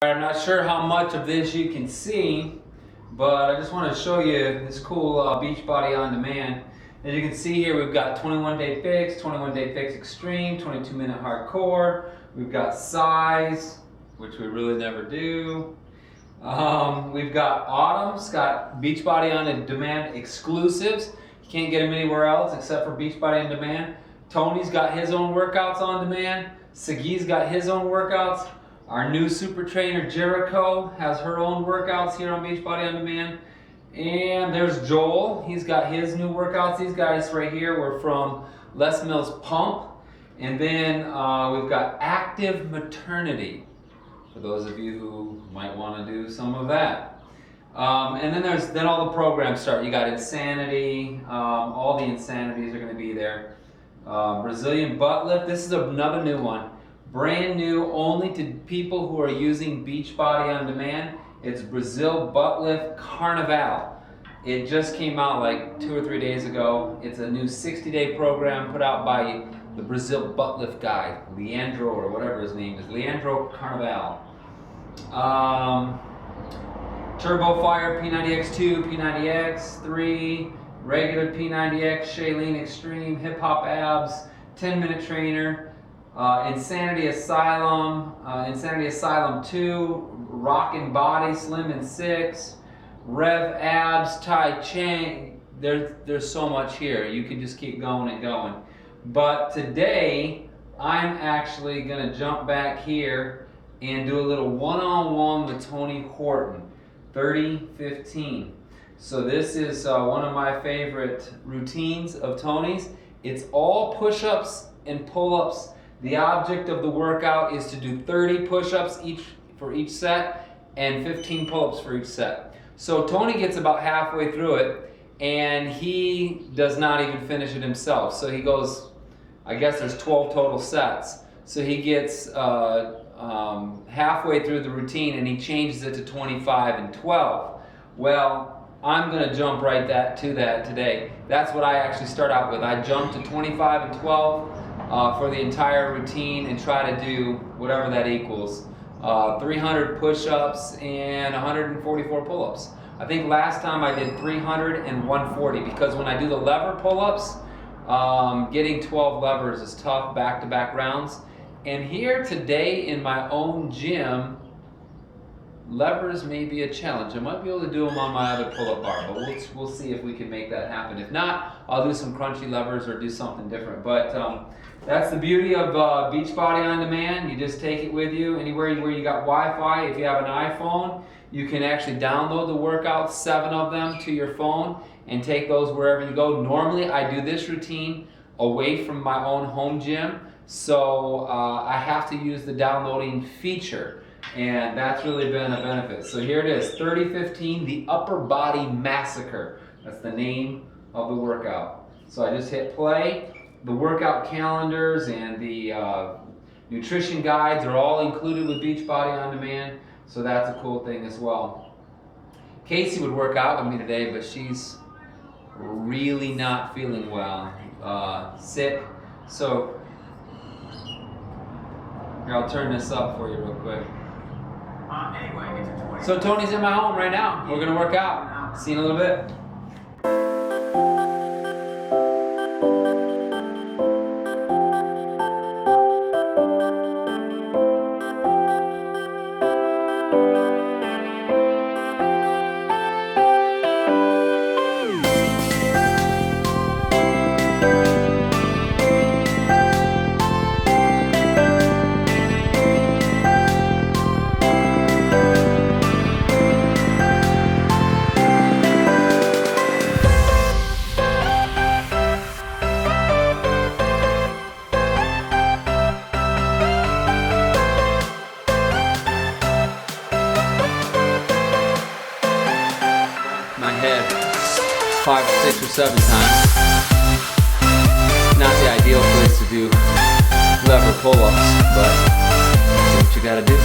I'm not sure how much of this you can see, but I just want to show you this cool Beachbody On Demand. As you can see here, we've got 21-day fix, 21-day fix extreme, 22-minute hardcore. We've got size, which we really never do. We've got autumn's got Beachbody On Demand exclusives. You can't get them anywhere else except for Beachbody On Demand. Tony's got his own workouts on demand. Sagi's got his own workouts. Our new super trainer Jericho has her own workouts here on Beachbody On Demand. And there's Joel, he's got his new workouts. These guys right here were from Les Mills Pump. And then we've got Active Maternity, for those of you who might want to do some of that. And then all the programs start. You got Insanity, all the Insanities are going to be there. Brazilian Butt Lift, this is another new one. Brand new, only to people who are using Beachbody On Demand. It's Brazil Butt Lift Carnival. It just came out like 2 or 3 days ago. It's a new 60-day program put out by the Brazil Butt Lift guy, Leandro, or whatever his name is, Leandro Carnival. Turbo Fire P90X2, P90X3, regular P90X, Shailene Extreme, Hip Hop Abs, 10-minute trainer. Insanity Asylum 2, Rockin' Body, Slim and 6, Rev Abs, Tai Chang. There's so much here. You can just keep going and going. But today, I'm actually gonna jump back here and do a little one-on-one with Tony Horton, 30-15. So this is one of my favorite routines of Tony's. It's all push-ups and pull-ups. The object of the workout is to do 30 push-ups for each set and 15 pull-ups for each set. So Tony gets about halfway through it and he does not even finish it himself. So he goes, I guess there's 12 total sets. So he gets halfway through the routine and he changes it to 25 and 12. Well, I'm gonna jump right to that today. That's what I actually start out with. I jump to 25 and 12 for the entire routine and try to do whatever that equals. 300 push-ups and 144 pull-ups. I think last time I did 300 and 140 because when I do the lever pull-ups, getting 12 levers is tough back-to-back rounds. And here today in my own gym, levers may be a challenge. I might be able to do them on my other pull-up bar, but we'll see if we can make that happen. If not, I'll do some crunchy levers or do something different. But that's the beauty of Beachbody On Demand. You just take it with you anywhere where you got Wi-Fi. If you have an iPhone, you can actually download the workouts, 7 of them, to your phone and take those wherever you go. Normally, I do this routine away from my own home gym, so I have to use the downloading feature. And that's really been a benefit. So here it is, 30-15, the Upper Body Massacre. That's the name of the workout. So I just hit play. The workout calendars and the nutrition guides are all included with Beachbody On Demand. So that's a cool thing as well. Casey would work out with me today, but she's really not feeling well, sick. So here, I'll turn this up for you real quick. So Tony's in my home right now. We're gonna work out. See you in a little bit. My head 5, 6, or 7 times. Not the ideal place to do lever pull-ups, but that's what you gotta do.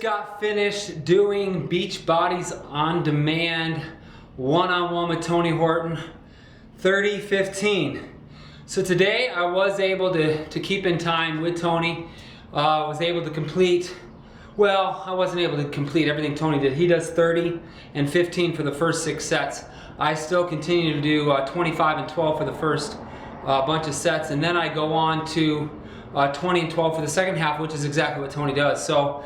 got finished doing Beachbody On Demand one-on-one with Tony Horton, 30-15. So today I was able to keep in time with Tony. Was able to complete, well, I wasn't able to complete everything Tony did. He does 30 and 15 for the first 6 sets. I still continue to do 25 and 12 for the first bunch of sets, and then I go on to 20 and 12 for the second half, which is exactly what Tony does. So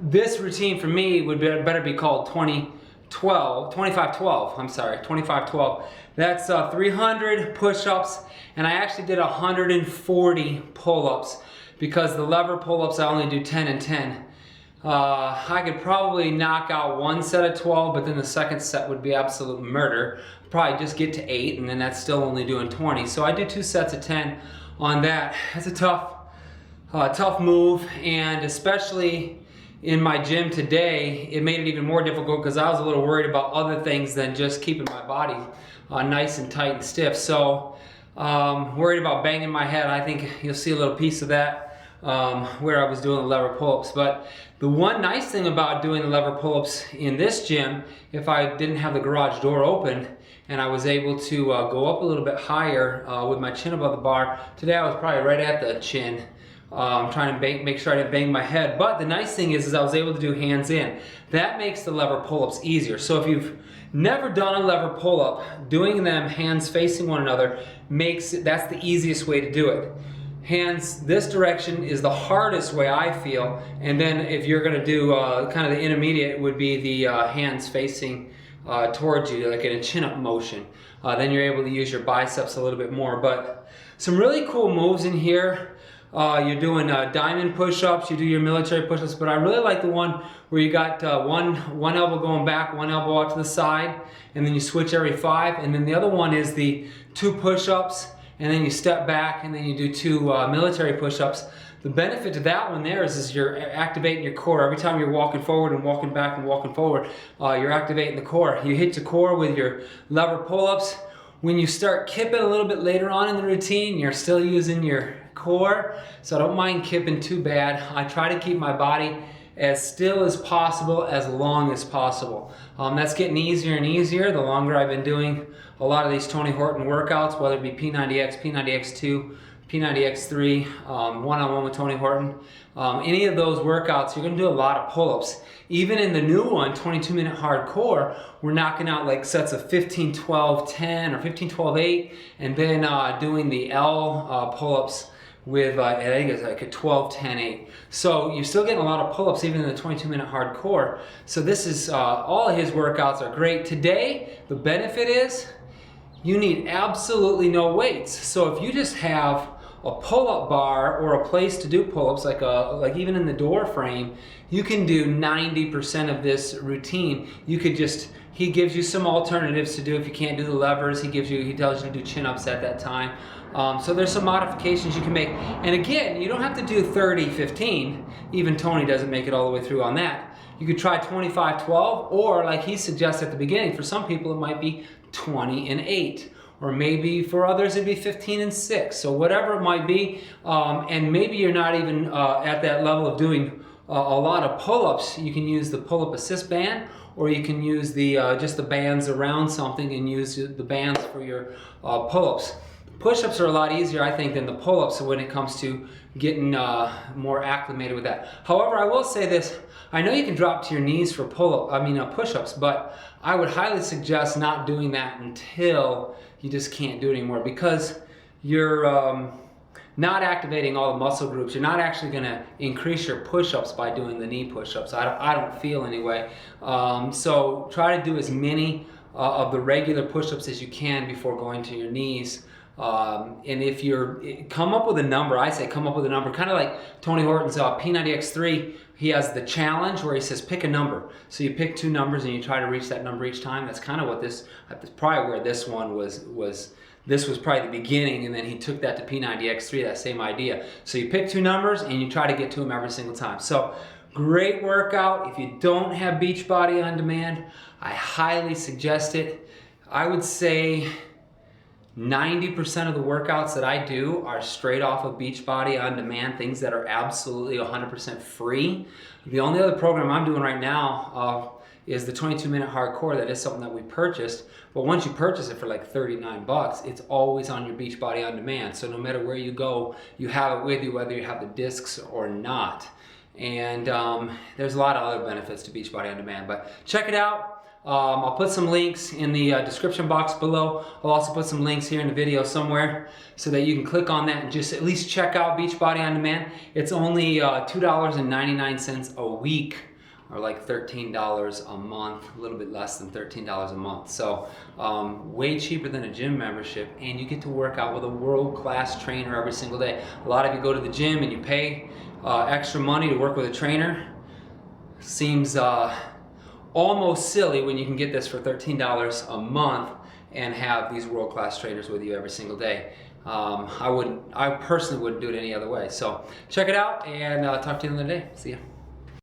this routine for me would better be called 25-12, I'm sorry, 25-12. That's 300 push-ups, and I actually did 140 pull-ups because the lever pull-ups I only do 10 and 10. I could probably knock out one set of 12, but then the second set would be absolute murder. Probably just get to 8, and then that's still only doing 20. So I do 2 sets of 10 on that. It's a tough move, and especially in my gym today, it made it even more difficult because I was a little worried about other things than just keeping my body nice and tight and stiff. So worried about banging my head. I think you'll see a little piece of that where I was doing the lever pull-ups. But the one nice thing about doing the lever pull-ups in this gym, if I didn't have the garage door open and I was able to go up a little bit higher with my chin above the bar, today I was probably right at the chin. Trying to make sure I didn't bang my head. But the nice thing is I was able to do hands in. That makes the lever pull-ups easier. So if you've never done a lever pull-up, doing them hands facing one another that's the easiest way to do it. Hands this direction is the hardest way I feel, and then if you're going to do kind of the intermediate would be the hands facing towards you, like in a chin-up motion. Then you're able to use your biceps a little bit more. But some really cool moves in here. You're doing diamond push-ups, you do your military push-ups, but I really like the one where you got one elbow going back, one elbow out to the side, and then you switch every 5. And then the other one is the 2 push-ups, and then you step back, and then you do 2 military push-ups. The benefit to that one there is you're activating your core. Every time you're walking forward and walking back and walking forward, you're activating the core. You hit your core with your lever pull-ups. When you start kipping a little bit later on in the routine, you're still using your core, so I don't mind kipping too bad. I try to keep my body as still as possible, as long as possible. That's getting easier and easier the longer I've been doing a lot of these Tony Horton workouts, whether it be P90X, P90X2, P90X3, one-on-one with Tony Horton. Any of those workouts, you're gonna do a lot of pull-ups. Even in the new one, 22-minute hardcore, we're knocking out like sets of 15-12-10 or 15-12-8, and then doing the L pull-ups with, I think it's like a 12-10-8. So you're still getting a lot of pull-ups even in the 22-minute hardcore. So this is, all of his workouts are great. Today, the benefit is you need absolutely no weights. So if you just have a pull-up bar or a place to do pull-ups, like even in the door frame, you can do 90% of this routine. You could just, he gives you some alternatives to do if you can't do the levers. He tells you to do chin-ups at that time. So there's some modifications you can make. And again, you don't have to do 30-15. Even Tony doesn't make it all the way through on that. You could try 25-12, or like he suggests at the beginning, for some people it might be 20 and 8. Or maybe for others it'd be 15 and 6. So whatever it might be, and maybe you're not even at that level of doing a lot of pull-ups. You can use the pull-up assist band, or you can use the just the bands around something and use the bands for your pull-ups. Push-ups are a lot easier, I think, than the pull-ups when it comes to getting more acclimated with that. However, I will say this. I know you can drop to your knees for push-ups, but I would highly suggest not doing that until you just can't do it anymore, because you're not activating all the muscle groups. You're not actually going to increase your push-ups by doing the knee push-ups. I don't feel anyway. So try to do as many of the regular push-ups as you can before going to your knees. And if come up with a number, I say come up with a number, kind of like Tony Horton's P90X3. He has the challenge where he says pick a number. So you pick 2 numbers and you try to reach that number each time. That's kind of what that's probably where this one was. This was probably the beginning, and then he took that to P90X3, that same idea. So you pick 2 numbers and you try to get to them every single time. So great workout. If you don't have Beachbody On Demand, I highly suggest it. I would say 90% of the workouts that I do are straight off of Beachbody On Demand, things that are absolutely 100% free. The only other program I'm doing right now is the 22-minute hardcore. That is something that we purchased, but once you purchase it for like 39 bucks, it's always on your Beachbody On Demand. So no matter where you go, you have it with you, whether you have the discs or not. And there's a lot of other benefits to Beachbody On Demand, but check it out. I'll put some links in the description box below. I'll also put some links here in the video somewhere so that you can click on that and just at least check out Beachbody On Demand. It's only $2.99 a week, or like $13 a month, a little bit less than $13 a month. So way cheaper than a gym membership, and you get to work out with a world-class trainer every single day. A lot of you go to the gym and you pay extra money to work with a trainer. Seems almost silly when you can get this for $13 a month and have these world-class trainers with you every single day. I personally wouldn't do it any other way. So check it out, and talk to you another day. See ya.